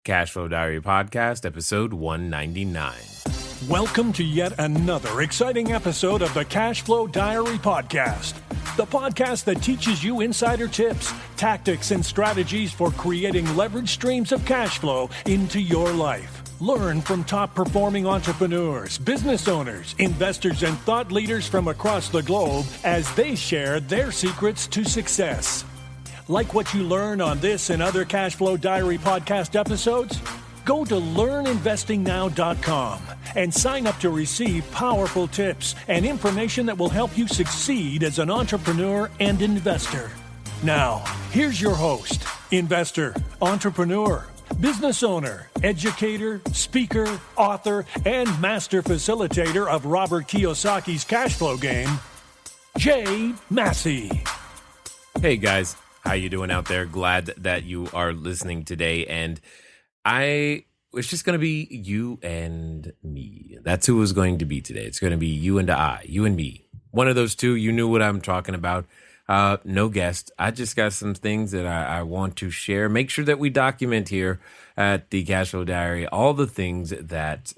Cashflow Diary Podcast, episode 199. Welcome to yet another exciting episode of the Cashflow Diary Podcast, the podcast that teaches you insider tips, tactics, and strategies for creating leverage streams of cash flow into your life. Learn from top-performing entrepreneurs, business owners, investors, and thought leaders from across the globe as they share their secrets to success. Like what you learn on this and other Cashflow Diary podcast episodes? Go to learninvestingnow.com and sign up to receive powerful tips and information that will help you succeed as an entrepreneur and investor. Now, here's your host, investor, entrepreneur, business owner, educator, speaker, author, and master facilitator of Robert Kiyosaki's cash flow game, Jay Massey. Hey guys, how you doing out there? Glad that you are listening today, and it's just going to be you and me. That's who it's going to be today. It's going to be you and I, you and me. One of those two, you knew what I'm talking about. No guest. I just got some things that I want to share. Make sure that we document here at the Cashflow Diary all the things that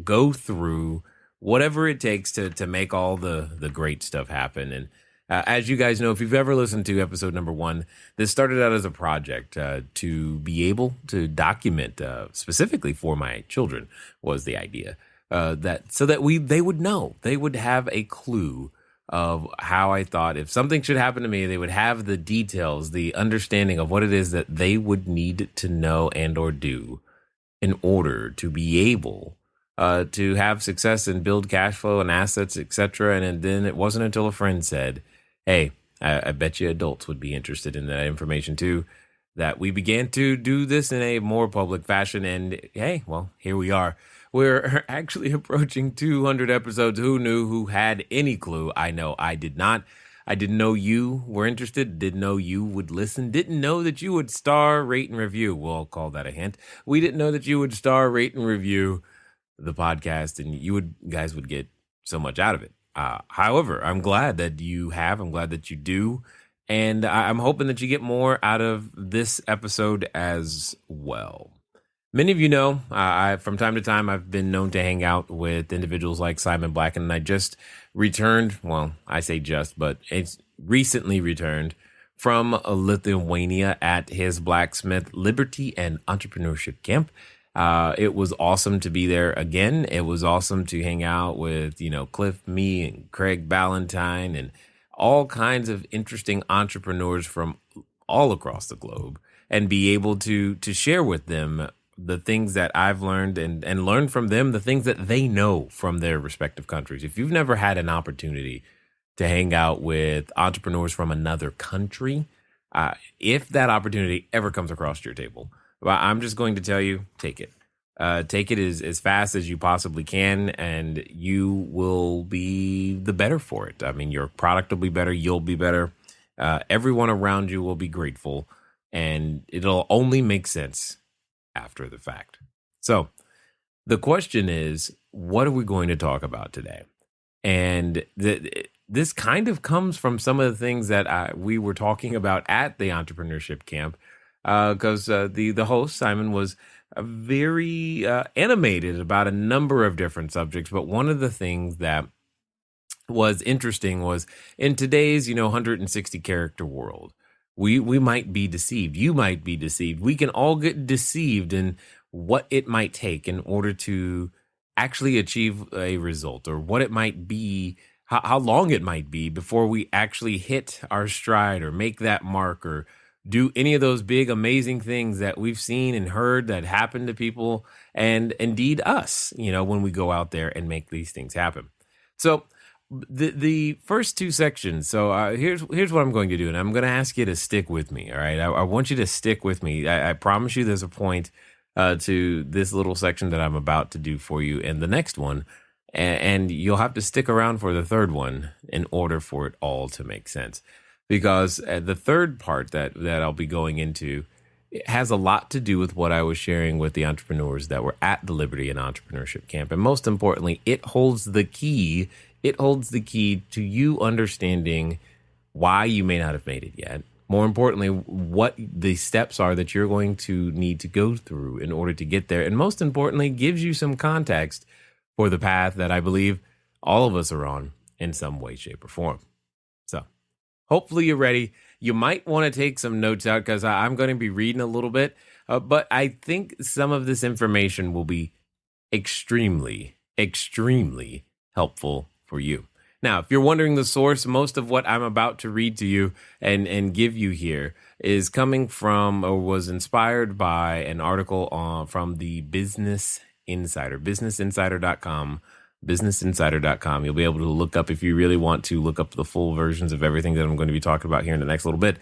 go through whatever it takes to make all the great stuff happen. And as you guys know, if you've ever listened to episode number 1, this started out as a project to be able to document, specifically for my children was the idea, that they would know, they would have a clue of how I thought if something should happen to me, they would have the details, the understanding of what it is that they would need to know and or do in order to be able to have success and build cash flow and assets, etc. And then it wasn't until a friend said, hey, I bet you adults would be interested in that information too, that we began to do this in a more public fashion. And hey, well, here we are. We're actually approaching 200 episodes. Who knew? Who had any clue? I know I did not. I didn't know you were interested. Didn't know you would listen. Didn't know that you would star, rate, and review. We'll call that a hint. We didn't know that you would star, rate, and review the podcast, and you guys would get so much out of it. However, I'm glad that you have. I'm glad that you do. And I'm hoping that you get more out of this episode as well. Many of you know, from time to time, I've been known to hang out with individuals like Simon Black, and I just returned, well, I say just, but it's recently returned from Lithuania at his Blacksmith Liberty and Entrepreneurship Camp. It was awesome to be there again. It was awesome to hang out with, Cliff, me, and Craig Ballantyne, and all kinds of interesting entrepreneurs from all across the globe, and be able to share with them the things that I've learned and learn from them, the things that they know from their respective countries. If you've never had an opportunity to hang out with entrepreneurs from another country, if that opportunity ever comes across your table, well, I'm just going to tell you, take it. Take it as fast as you possibly can, and you will be the better for it. I mean, your product will be better. You'll be better. Everyone around you will be grateful, and it'll only make sense after the fact. So the question is, what are we going to talk about today? And this kind of comes from some of the things that we were talking about at the entrepreneurship camp, because the host, Simon, was very animated about a number of different subjects. But one of the things that was interesting was in today's, 160 character world, we might be deceived. You might be deceived. We can all get deceived in what it might take in order to actually achieve a result, or what it might be, how long it might be before we actually hit our stride or make that mark or do any of those big, amazing things that we've seen and heard that happen to people, and indeed us, when we go out there and make these things happen. So the first two sections. So here's what I'm going to do, and I'm going to ask you to stick with me. All right, I want you to stick with me. I promise you, there's a point to this little section that I'm about to do for you, and the next one, and you'll have to stick around for the third one in order for it all to make sense. Because the third part that I'll be going into, it has a lot to do with what I was sharing with the entrepreneurs that were at the Liberty and Entrepreneurship Camp. And most importantly, it holds the key to you understanding why you may not have made it yet, More importantly, what the steps are that you're going to need to go through in order to get there. And most importantly, gives you some context for the path that I believe all of us are on in some way, shape, or form. So hopefully you're ready. You might want to take some notes out because I'm going to be reading a little bit, but I think some of this information will be extremely, extremely helpful for you. Now, if you're wondering the source, most of what I'm about to read to you and give you here is coming from or was inspired by an article from the Business Insider, businessinsider.com. businessinsider.com. You'll be able to look up, if you really want to, look up the full versions of everything that I'm going to be talking about here in the next little bit.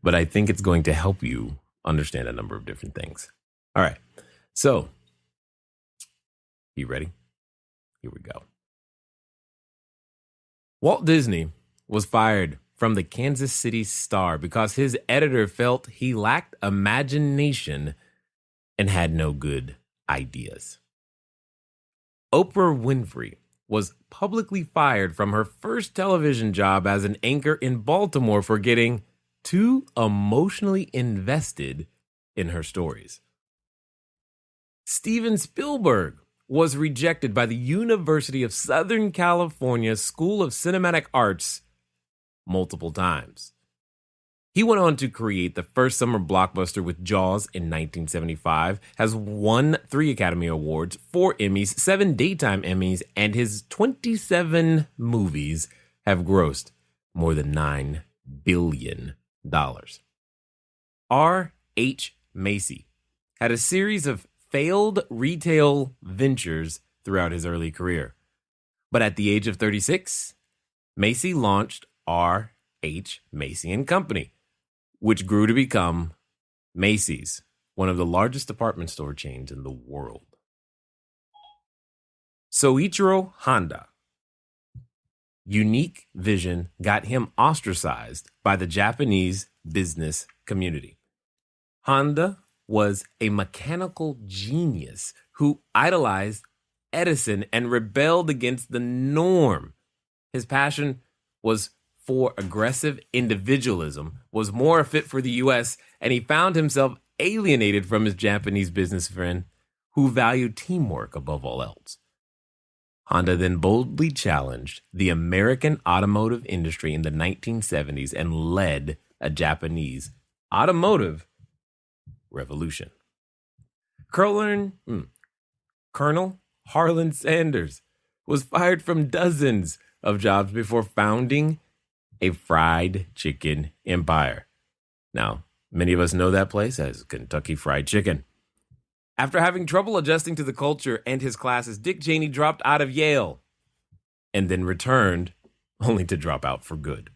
But I think it's going to help you understand a number of different things. All right. So, you ready? Here we go. Walt Disney was fired from the Kansas City Star because his editor felt he lacked imagination and had no good ideas. Oprah Winfrey was publicly fired from her first television job as an anchor in Baltimore for getting too emotionally invested in her stories. Steven Spielberg was rejected by the University of Southern California School of Cinematic Arts multiple times. He went on to create the first summer blockbuster with Jaws in 1975, has won 3 Academy Awards, 4 Emmys, 7 Daytime Emmys, and his 27 movies have grossed more than $9 billion. R.H. Macy had a series of failed retail ventures throughout his early career. But at the age of 36, Macy launched R.H. Macy and Company, which grew to become Macy's, one of the largest department store chains in the world. Soichiro Honda. Unique vision got him ostracized by the Japanese business community. Honda was a mechanical genius who idolized Edison and rebelled against the norm. His passion was for aggressive individualism, was more fit for the U.S., and he found himself alienated from his Japanese business friend who valued teamwork above all else. Honda then boldly challenged the American automotive industry in the 1970s and led a Japanese automotive revolution. Colonel Harlan Sanders was fired from dozens of jobs before founding a fried chicken empire. Now, many of us know that place as Kentucky Fried Chicken. After having trouble adjusting to the culture and his classes, Dick Cheney dropped out of Yale and then returned only to drop out for good.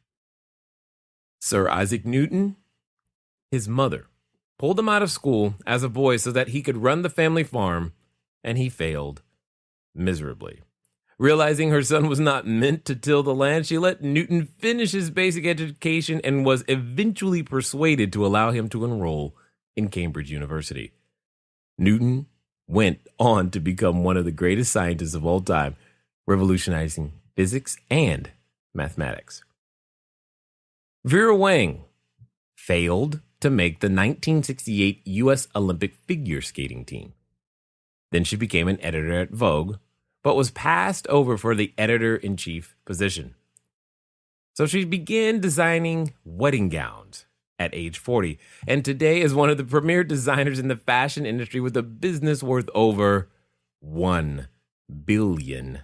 Sir Isaac Newton, his mother, pulled him out of school as a boy so that he could run the family farm, and he failed miserably. Realizing her son was not meant to till the land, she let Newton finish his basic education and was eventually persuaded to allow him to enroll in Cambridge University. Newton went on to become one of the greatest scientists of all time, revolutionizing physics and mathematics. Vera Wang failed to make the 1968 U.S. Olympic figure skating team. Then she became an editor at Vogue, but was passed over for the editor-in-chief position. So she began designing wedding gowns at age 40, and today is one of the premier designers in the fashion industry with a business worth over $1 billion.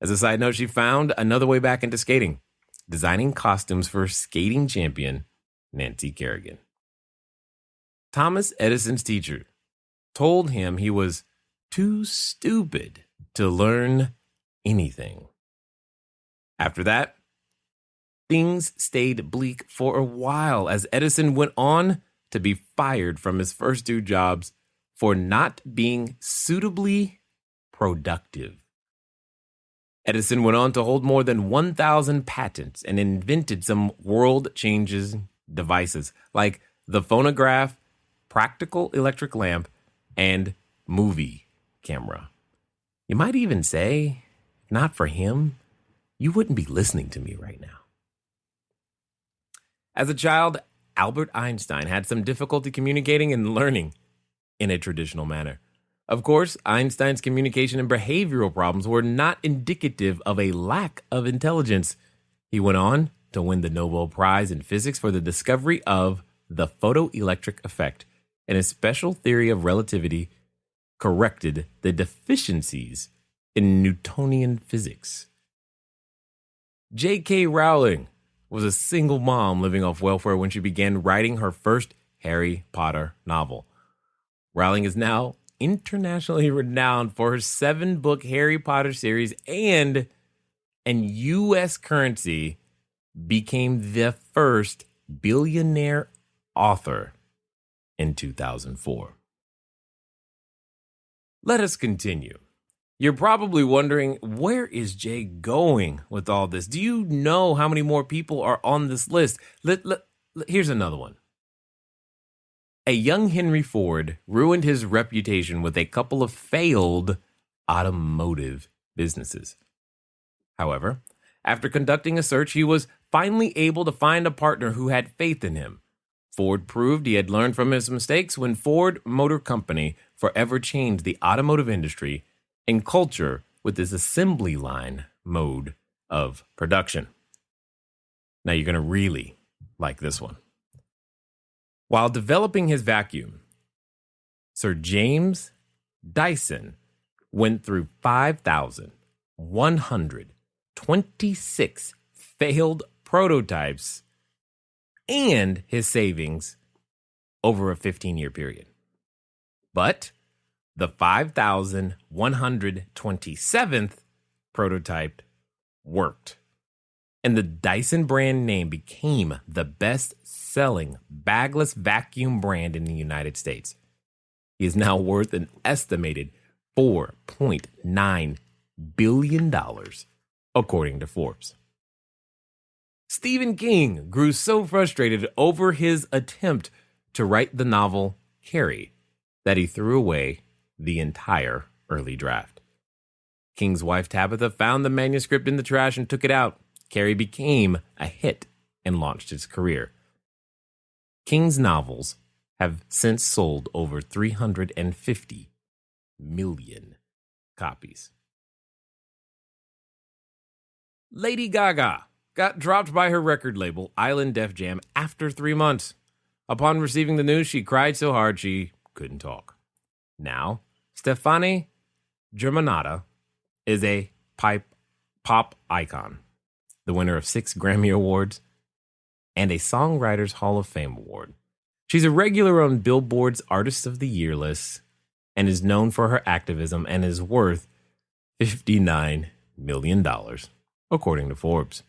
As a side note, she found another way back into skating, designing costumes for skating champion Nancy Kerrigan. Thomas Edison's teacher told him he was too stupid to learn anything. After that, things stayed bleak for a while as Edison went on to be fired from his first 2 jobs for not being suitably productive. Edison went on to hold more than 1,000 patents and invented some world-changing devices like the phonograph, practical electric lamp, and movie camera. You might even say, if not for him, you wouldn't be listening to me right now. As a child, Albert Einstein had some difficulty communicating and learning in a traditional manner. Of course, Einstein's communication and behavioral problems were not indicative of a lack of intelligence. He went on to win the Nobel Prize in Physics for the discovery of the photoelectric effect, and his special theory of relativity corrected the deficiencies in Newtonian physics. J.K. Rowling was a single mom living off welfare when she began writing her first Harry Potter novel. Rowling is now internationally renowned for her 7-book Harry Potter series, and U.S. currency became the first billionaire author in 2004. Let us continue. You're probably wondering, where is Jay going with all this? Do you know how many more people are on this list? Here's another one. A young Henry Ford ruined his reputation with a couple of failed automotive businesses. However, after conducting a search, he was finally able to find a partner who had faith in him. Ford proved he had learned from his mistakes when Ford Motor Company forever changed the automotive industry and culture with its assembly line mode of production. Now you're going to really like this one. While developing his vacuum, Sir James Dyson went through 5,126 failed prototypes and his savings over a 15-year period. But the 5,127th prototype worked, and the Dyson brand name became the best-selling bagless vacuum brand in the United States. He is now worth an estimated $4.9 billion, according to Forbes. Stephen King grew so frustrated over his attempt to write the novel Carrie that he threw away the entire early draft. King's wife Tabitha found the manuscript in the trash and took it out. Carrie became a hit and launched his career. King's novels have since sold over 350 million copies. Lady Gaga got dropped by her record label, Island Def Jam, after 3 months. Upon receiving the news, she cried so hard she couldn't talk. Now, Stefani Germanotta is a pop icon, the winner of 6 Grammy Awards and a Songwriters Hall of Fame award. She's a regular on Billboard's Artist of the Year list and is known for her activism and is worth $59 million, according to Forbes.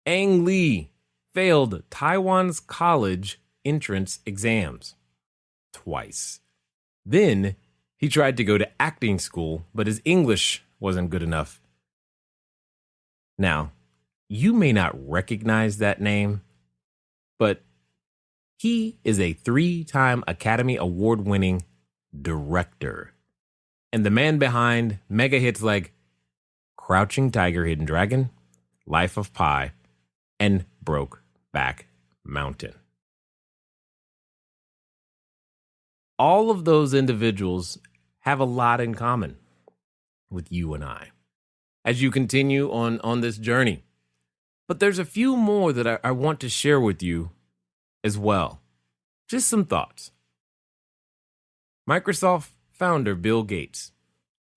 Ang Lee failed Taiwan's college entrance exams twice. Then he tried to go to acting school, but his English wasn't good enough. Now, you may not recognize that name, but he is a 3-time Academy Award-winning director and the man behind mega hits like Crouching Tiger, Hidden Dragon, Life of Pi, and Brokeback Mountain. All of those individuals have a lot in common with you and I as you continue on this journey. But there's a few more that I want to share with you as well. Just some thoughts. Microsoft founder Bill Gates.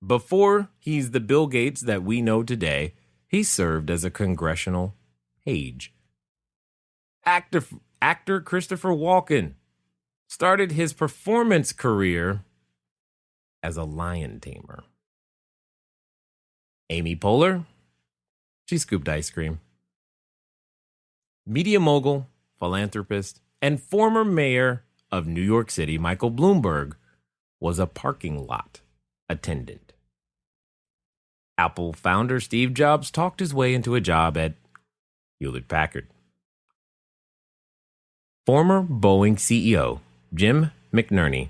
Before he's the Bill Gates that we know today, he served as a congressional page. Actor Christopher Walken started his performance career as a lion tamer. Amy Poehler, she scooped ice cream. Media mogul, philanthropist, and former mayor of New York City, Michael Bloomberg, was a parking lot attendant. Apple founder Steve Jobs talked his way into a job at Hewlett-Packard. Former Boeing CEO Jim McNerney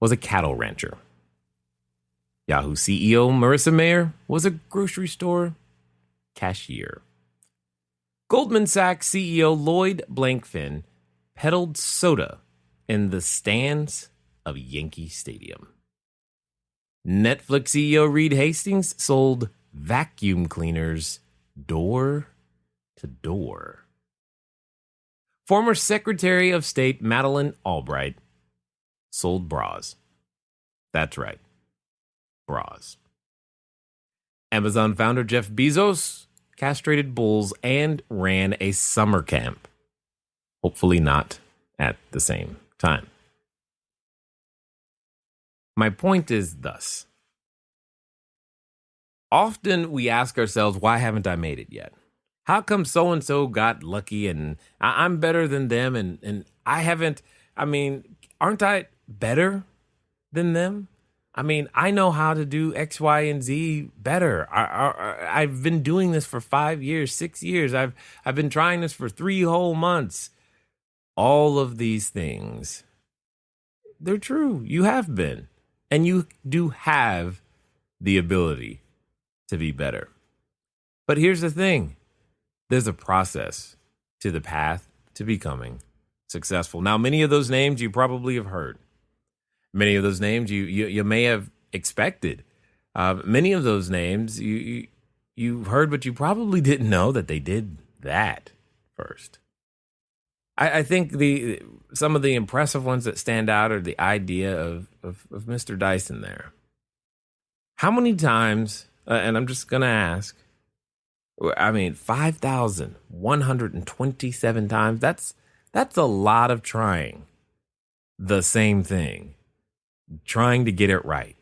was a cattle rancher. Yahoo CEO Marissa Mayer was a grocery store cashier. Goldman Sachs CEO Lloyd Blankfein peddled soda in the stands of Yankee Stadium. Netflix CEO Reed Hastings sold vacuum cleaners door to door. Former Secretary of State Madeleine Albright sold bras. That's right, bras. Amazon founder Jeff Bezos castrated bulls and ran a summer camp. Hopefully not at the same time. My point is thus. Often we ask ourselves, why haven't I made it yet? How come so-and-so got lucky and I'm better than them and I haven't, aren't I better than them? I know how to do X, Y, and Z better. I've been doing this for 5 years, 6 years. I've been trying this for 3 whole months. All of these things, they're true. You have been. And you do have the ability to be better. But here's the thing. There's a process to the path to becoming successful. Now, many of those names you probably have heard. Many of those names you may have expected. Many of those names you heard, but you probably didn't know that they did that first. I think some of the impressive ones that stand out are the idea of Mr. Dyson there. How many times, and I'm just going to ask, 5,127 times, that's a lot of trying the same thing, trying to get it right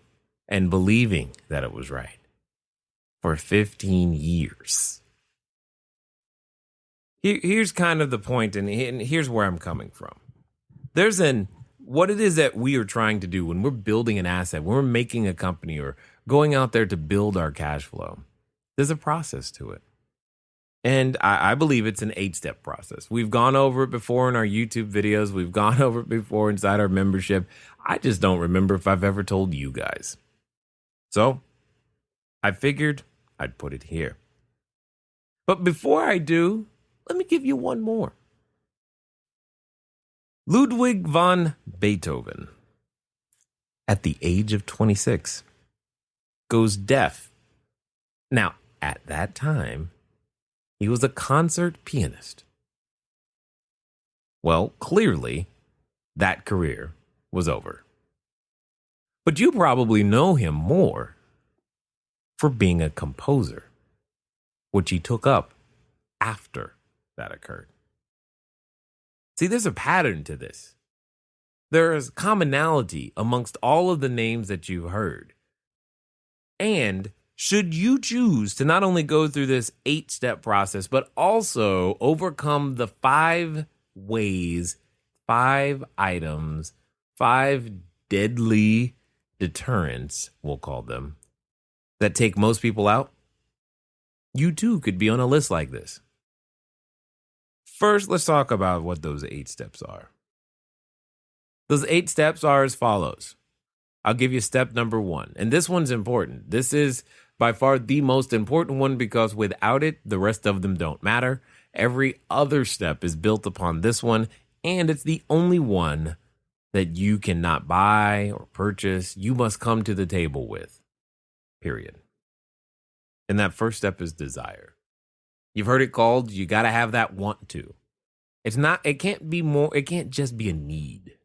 and believing that it was right for 15 years. Here's kind of the point, and here's where I'm coming from. What it is that we are trying to do when we're building an asset, when we're making a company or going out there to build our cash flow, there's a process to it. And I believe it's an 8-step process. We've gone over it before in our YouTube videos. We've gone over it before inside our membership. I just don't remember if I've ever told you guys. So I figured I'd put it here. But before I do, let me give you one more. Ludwig van Beethoven, at the age of 26, goes deaf. Now, at that time, he was a concert pianist. Well, clearly, that career was over. But you probably know him more for being a composer, which he took up after that occurred. See, there's a pattern to this. There is commonality amongst all of the names that you've heard. And should you choose to not only go through this 8-step process, but also overcome the 5 ways, 5 items, 5 deadly deterrents, we'll call them, that take most people out, you too could be on a list like this. First, let's talk about what those 8 steps are. Those 8 steps are as follows. I'll give you step number 1. And this one's important. This is by far the most important one because without it, the rest of them don't matter. Every other step is built upon this one, and it's the only one that you cannot buy or purchase. You must come to the table with, period. And that first step is desire. You've heard it called, you got to have that want to. It can't just be a need.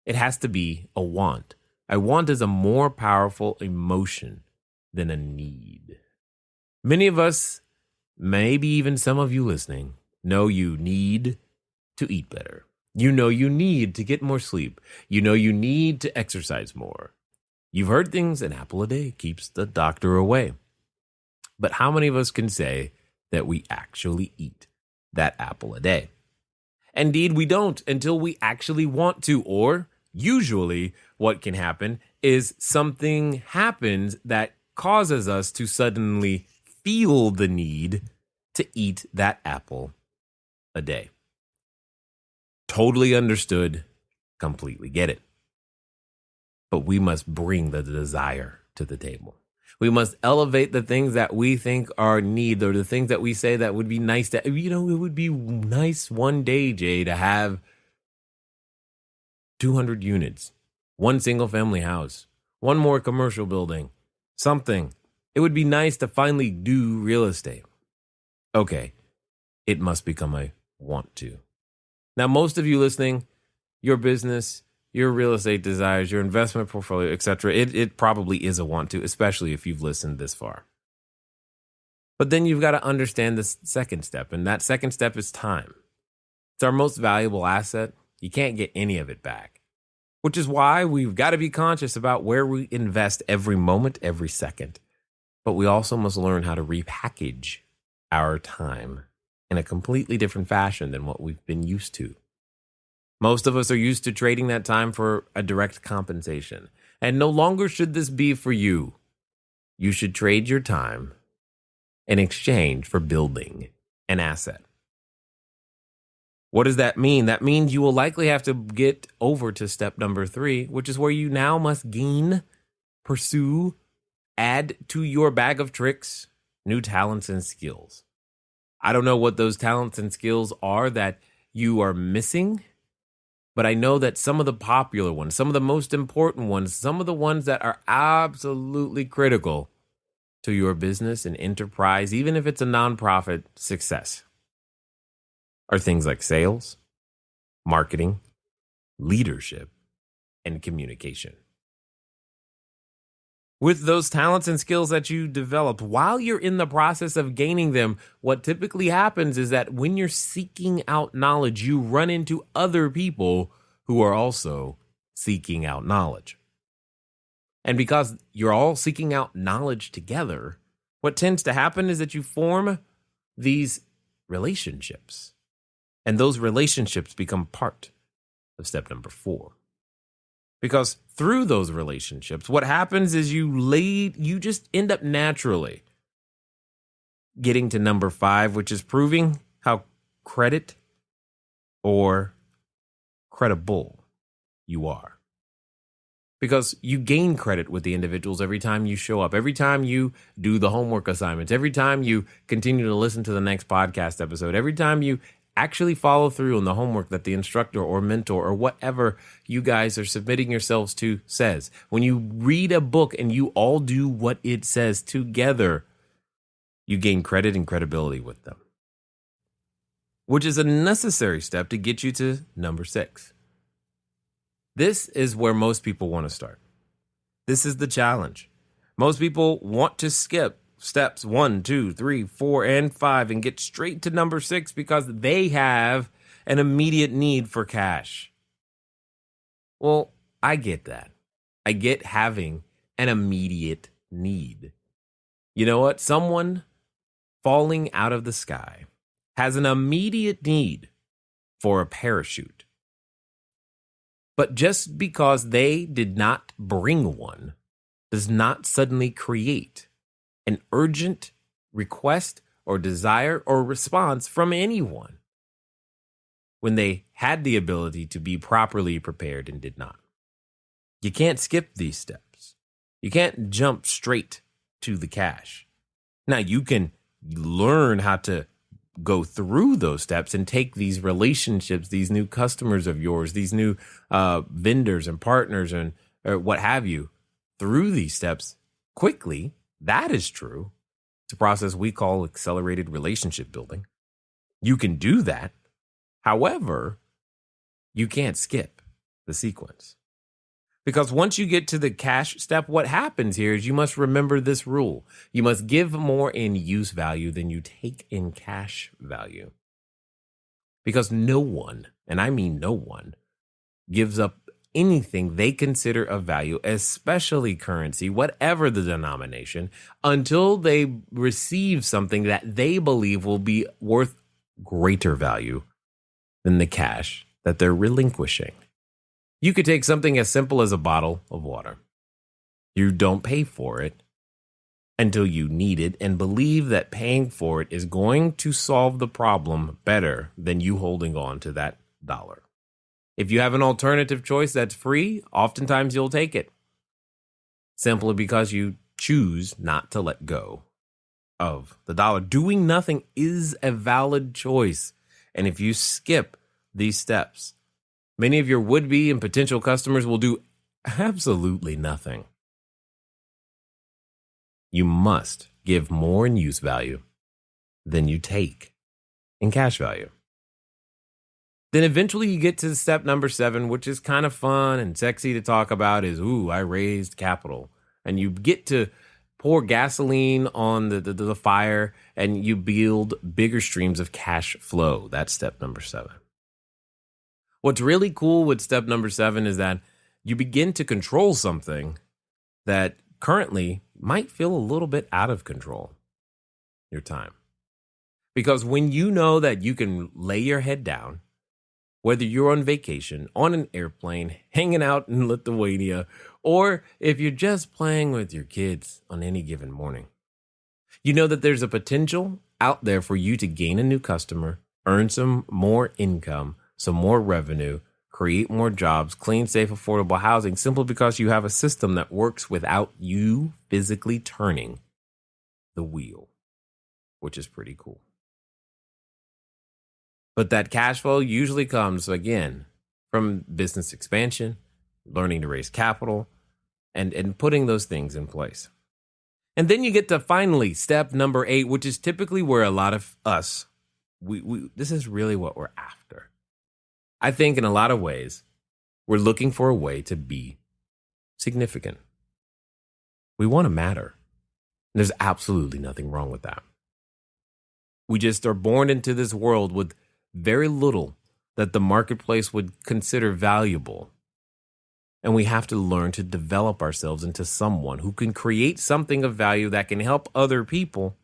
It has to be a want. A want is a more powerful emotion than a need. Many of us, maybe even some of you listening, know you need to eat better. You know you need to get more sleep. You know you need to exercise more. You've heard things, an apple a day keeps the doctor away. But how many of us can say that we actually eat that apple a day? Indeed, we don't until we actually want to, or usually what can happen is something happens that causes us to suddenly feel the need to eat that apple a day. Totally understood, completely get it. But we must bring the desire to the table. We must elevate the things that we think are need, or the things that we say that would be nice to, it would be nice one day, Jay, to have 200 units, one single family house, one more commercial building, something. It would be nice to finally do real estate. Okay, it must become a want to. Now, most of you listening, your business, your real estate desires, your investment portfolio, etc., it probably is a want to, especially if you've listened this far. But then you've got to understand the second step, and that second step is time. It's our most valuable asset. You can't get any of it back, which is why we've got to be conscious about where we invest every moment, every second. But we also must learn how to repackage our time in a completely different fashion than what we've been used to. Most of us are used to trading that time for a direct compensation, and no longer should this be for you. You should trade your time in exchange for building an asset. What does that mean? That means you will likely have to get over to step number 3, which is where you now must gain, pursue, add to your bag of tricks, new talents and skills. I don't know what those talents and skills are that you are missing, but I know that some of the popular ones, some of the most important ones, some of the ones that are absolutely critical to your business and enterprise, even if it's a nonprofit success, are things like sales, marketing, leadership, and communication. With those talents and skills that you develop, while you're in the process of gaining them, what typically happens is that when you're seeking out knowledge, you run into other people who are also seeking out knowledge. And because you're all seeking out knowledge together, what tends to happen is that you form these relationships. And those relationships become part of step number 4. Because through those relationships, what happens is you just end up naturally getting to number 5, which is proving how credible you are. Because you gain credit with the individuals every time you show up, every time you do the homework assignments, every time you continue to listen to the next podcast episode, every time you actually follow through on the homework that the instructor or mentor or whatever you guys are submitting yourselves to says. When you read a book and you all do what it says together, you gain credit and credibility with them, which is a necessary step to get you to number 6. This is where most people want to start. This is the challenge. Most people want to skip steps 1, 2, 3, 4, and 5 and get straight to number 6 because they have an immediate need for cash. Well, I get that. I get having an immediate need. You know what? Someone falling out of the sky has an immediate need for a parachute. But just because they did not bring one does not suddenly create an urgent request or desire or response from anyone when they had the ability to be properly prepared and did not. You can't skip these steps. You can't jump straight to the cash. Now, you can learn how to go through those steps and take these relationships, these new customers of yours, these new vendors and partners and what have you, through these steps quickly. That is true. It's a process we call accelerated relationship building. You can do that. However, you can't skip the sequence. Because once you get to the cash step, what happens here is you must remember this rule. You must give more in use value than you take in cash value. Because no one, and I mean no one, gives up anything they consider of value, especially currency, whatever the denomination, until they receive something that they believe will be worth greater value than the cash that they're relinquishing. You could take something as simple as a bottle of water. You don't pay for it until you need it and believe that paying for it is going to solve the problem better than you holding on to that dollar. If you have an alternative choice that's free, oftentimes you'll take it simply because you choose not to let go of the dollar. Doing nothing is a valid choice. And if you skip these steps, many of your would-be and potential customers will do absolutely nothing. You must give more in use value than you take in cash value. Then eventually you get to step number 7, which is kind of fun and sexy to talk about, is, I raised capital. And you get to pour gasoline on the fire, and you build bigger streams of cash flow. That's step number 7. What's really cool with step number 7 is that you begin to control something that currently might feel a little bit out of control. Your time. Because when you know that you can lay your head down, whether you're on vacation, on an airplane, hanging out in Lithuania, or if you're just playing with your kids on any given morning, you know that there's a potential out there for you to gain a new customer, earn some more income, some more revenue, create more jobs, clean, safe, affordable housing, simply because you have a system that works without you physically turning the wheel, which is pretty cool. But that cash flow usually comes, again, from business expansion, learning to raise capital, and putting those things in place. And then you get to finally step number 8, which is typically where a lot of us, this is really what we're after. I think in a lot of ways, we're looking for a way to be significant. We want to matter. And there's absolutely nothing wrong with that. We just are born into this world with very little that the marketplace would consider valuable. And we have to learn to develop ourselves into someone who can create something of value that can help other people,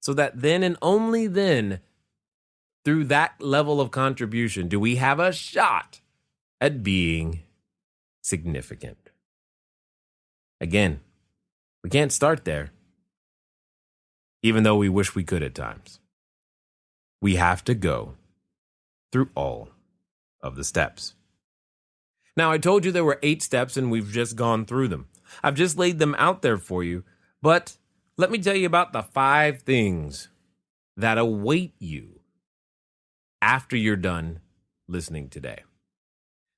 so that then and only then, through that level of contribution, do we have a shot at being significant. Again, we can't start there, even though we wish we could at times. We have to go through all of the steps. Now, I told you there were 8 steps, and we've just gone through them. I've just laid them out there for you, but let me tell you about the 5 things that await you after you're done listening today.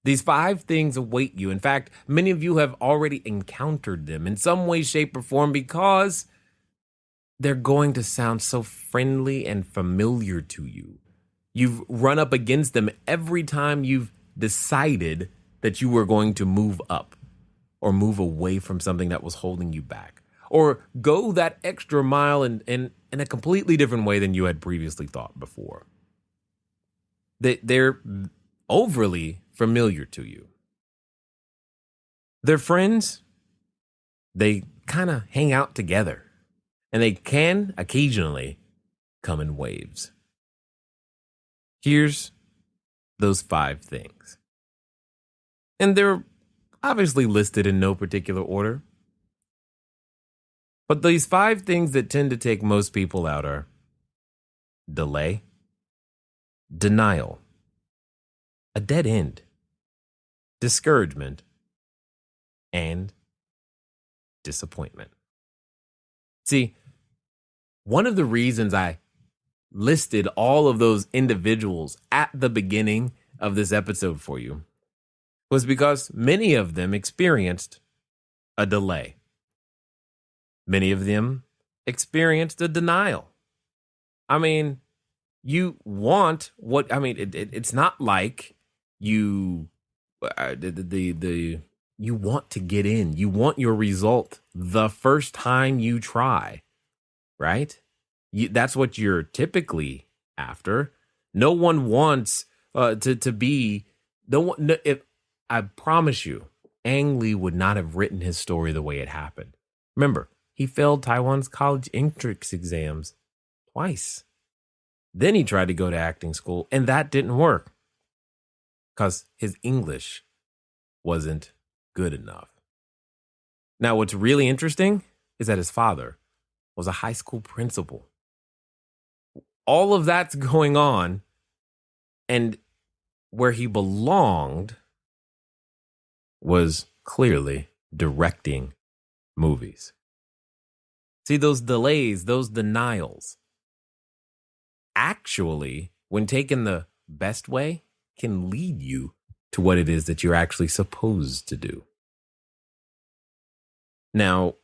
These 5 things await you. In fact, many of you have already encountered them in some way, shape, or form, because they're going to sound so friendly and familiar to you. You've run up against them every time you've decided that you were going to move up or move away from something that was holding you back, or go that extra mile in a completely different way than you had previously thought before. They're overly familiar to you. They're friends. They kind of hang out together, and they can occasionally come in waves. Here's those 5 things. And they're obviously listed in no particular order. But these 5 things that tend to take most people out are delay, denial, a dead end, discouragement, and disappointment. See, one of the reasons I listed all of those individuals at the beginning of this episode for you was because many of them experienced a delay. Many of them experienced a denial. I mean, you want what, it's not like you, you want to get in. You want your result the first time you try, right? That's what you're typically after. No one wants to be, if I promise you, Ang Lee would not have written his story the way it happened. Remember, he failed Taiwan's college entrance exams twice. Then he tried to go to acting school, and that didn't work because his English wasn't good enough. Now, what's really interesting is that his father was a high school principal. All of that's going on, and where he belonged was clearly directing movies. See, those delays, those denials, actually, when taken the best way, can lead you to what it is that you're actually supposed to do. Now,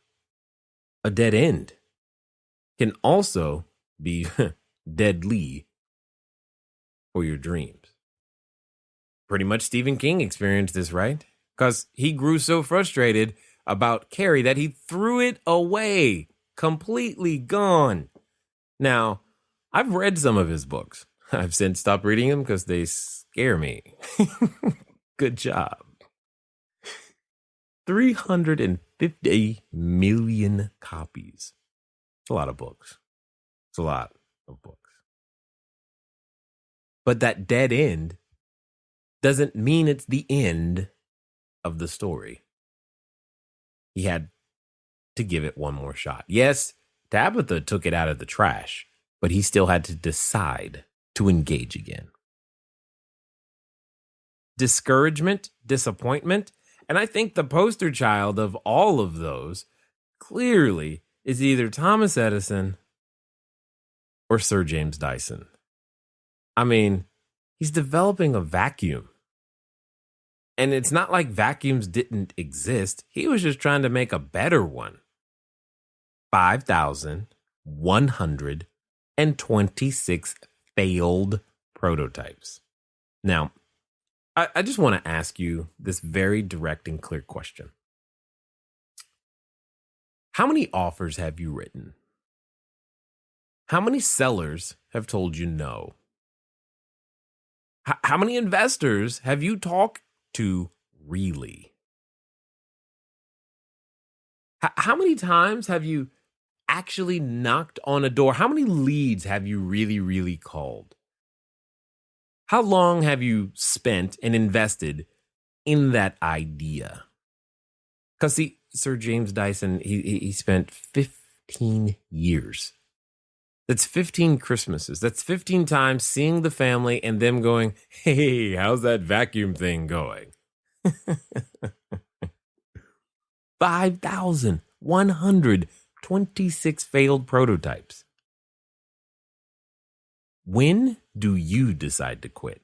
a dead end can also be deadly for your dreams. Pretty much Stephen King experienced this, right? Because he grew so frustrated about Carrie that he threw it away, completely gone. Now, I've read some of his books. I've since stopped reading them because they scare me. Good job. 350 million copies. It's a lot of books. It's a lot of books. But that dead end doesn't mean it's the end of the story. He had to give it one more shot. Yes, Tabitha took it out of the trash, but he still had to decide to engage again. Discouragement, disappointment, and I think the poster child of all of those clearly is either Thomas Edison or Sir James Dyson. I mean, he's developing a vacuum. And it's not like vacuums didn't exist. He was just trying to make a better one. 5,126 failed prototypes. Now, I just want to ask you this very direct and clear question. How many offers have you written? How many sellers have told you no? How many investors have you talked to really? How many times have you actually knocked on a door? How many leads have you really called? How long have you spent and invested in that idea? Because see, Sir James Dyson, he spent 15 years. That's 15 Christmases. That's 15 times seeing the family and them going, hey, how's that vacuum thing going? 5,126 failed prototypes. When do you decide to quit?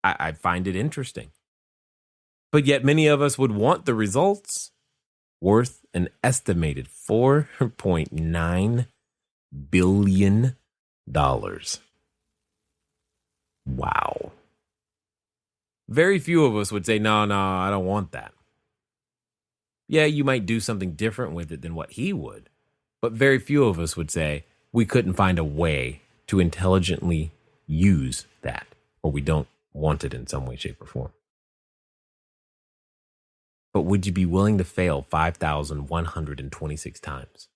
I find it interesting. But yet many of us would want the results worth an estimated $4.9 billion. Wow. Very few of us would say, no, I don't want that. Yeah, you might do something different with it than what he would. But very few of us would say we couldn't find a way to intelligently use that, or we don't want it in some way, shape, or form. But would you be willing to fail 5,126 times?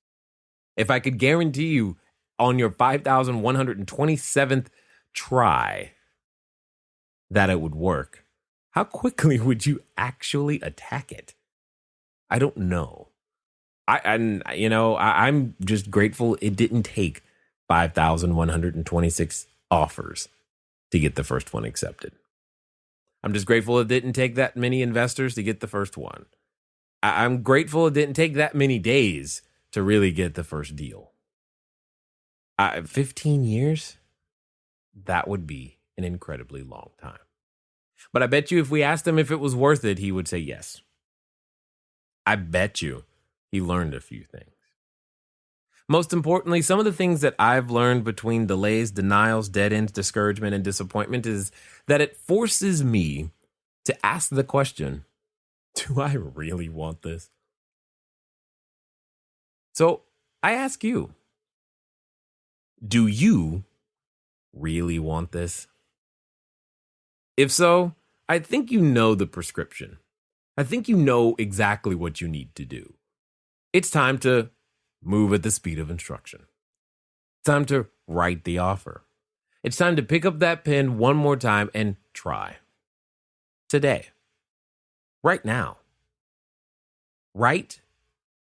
If I could guarantee you on your 5,127th try that it would work, how quickly would you actually attack it? I don't know. I'm just grateful it didn't take 5,126 offers to get the first one accepted. I'm just grateful it didn't take that many investors to get the first one. I'm grateful it didn't take that many days to really get the first deal. 15 years? That would be an incredibly long time. But I bet you if we asked him if it was worth it, he would say yes. I bet you he learned a few things. Most importantly, some of the things that I've learned between delays, denials, dead ends, discouragement, and disappointment is that it forces me to ask the question, do I really want this? So I ask you, do you really want this? If so, I think you know the prescription. I think you know exactly what you need to do. It's time to move at the speed of instruction. It's time to write the offer. It's time to pick up that pen one more time and try. Today. Right now. Right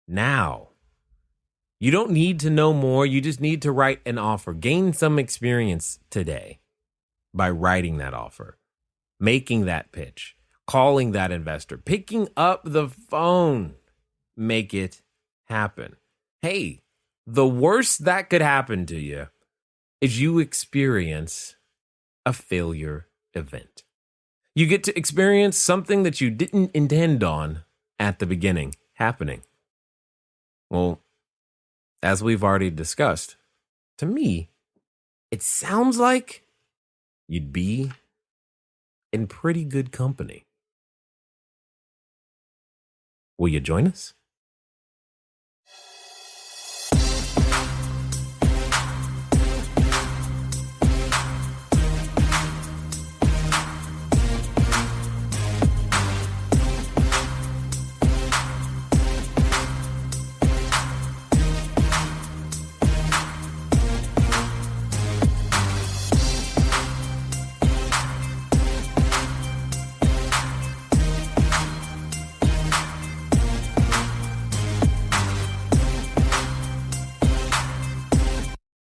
now. You don't need to know more. You just need to write an offer. Gain some experience today by writing that offer, making that pitch, calling that investor, picking up the phone. Make it happen. Hey, the worst that could happen to you is you experience a failure event. You get to experience something that you didn't intend on at the beginning happening. Well, as we've already discussed, to me, it sounds like you'd be in pretty good company. Will you join us?